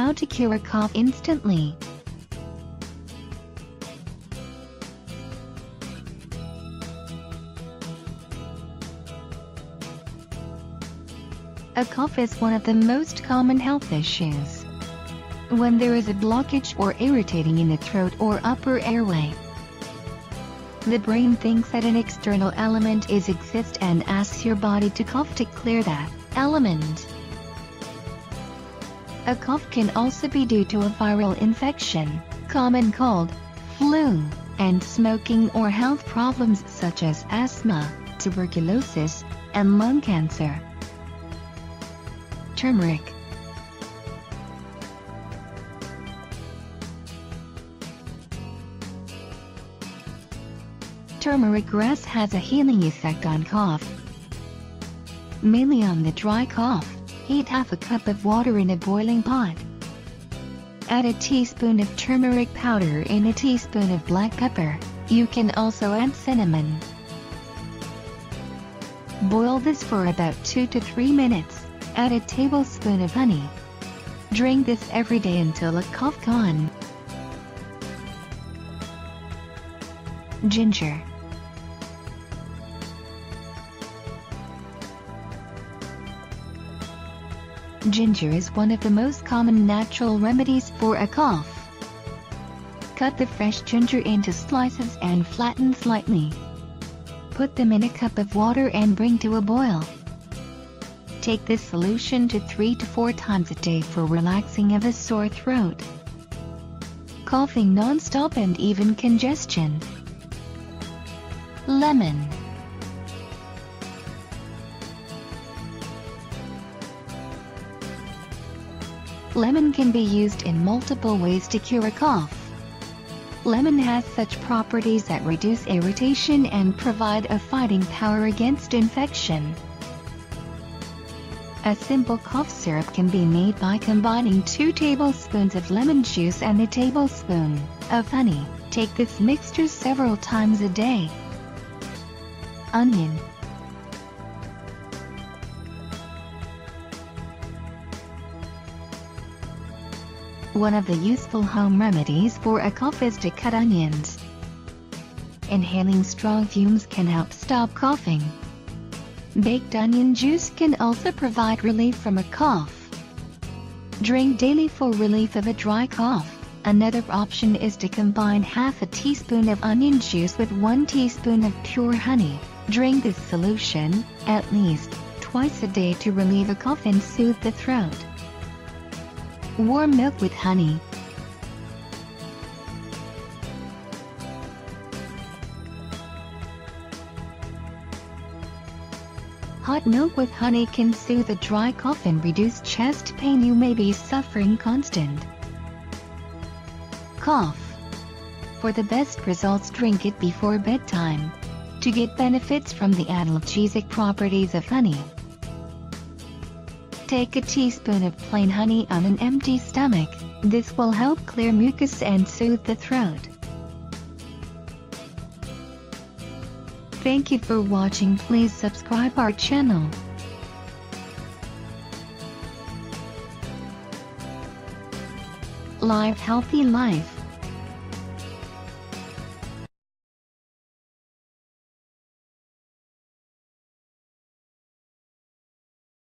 how to cure a cough instantly. A cough is one of the most common health issues. When there is a blockage or irritating in the throat or upper airway, the brain thinks that an external element exists and asks your body to cough to clear that element. A cough can also be due to a viral infection, common cold, flu, and smoking or health problems such as asthma, tuberculosis, and lung cancer. Turmeric. Turmeric grass has a healing effect on cough, mainly on the dry cough. Heat half a cup of water in a boiling pot. Add a teaspoon of turmeric powder and a teaspoon of black pepper. You can also add cinnamon. Boil this for about 2 to 3 minutes. Add a tablespoon of honey. Drink this every day until a cough gone. Ginger. Ginger is one of the most common natural remedies for a cough. Cut the fresh ginger into slices and flatten slightly. Put them in a cup of water and bring to a boil. Take this solution to 3 to 4 times a day for relaxing of a sore throat, coughing non-stop and even congestion. Lemon. Lemon can be used in multiple ways to cure a cough. Lemon has such properties that reduce irritation and provide a fighting power against infection. A simple cough syrup can be made by combining 2 tablespoons of lemon juice and a tablespoon of honey. Take this mixture several times a day. Onion. One of the useful home remedies for a cough is to cut onions. Inhaling strong fumes can help stop coughing. Baked onion juice can also provide relief from a cough. Drink daily for relief of a dry cough. Another option is to combine half a teaspoon of onion juice with 1 teaspoon of pure honey. Drink this solution at least twice a day to relieve a cough and soothe the throat. Warm milk with honey. Hot milk with honey can soothe a dry cough and reduce chest pain you may be suffering constant cough. For the best results, drink it before bedtime. To get benefits from the analgesic properties of honey, take a teaspoon of plain honey on an empty stomach. This will help clear mucus and soothe the throat. Thank you for watching. Please subscribe our channel. Live Healthy Life.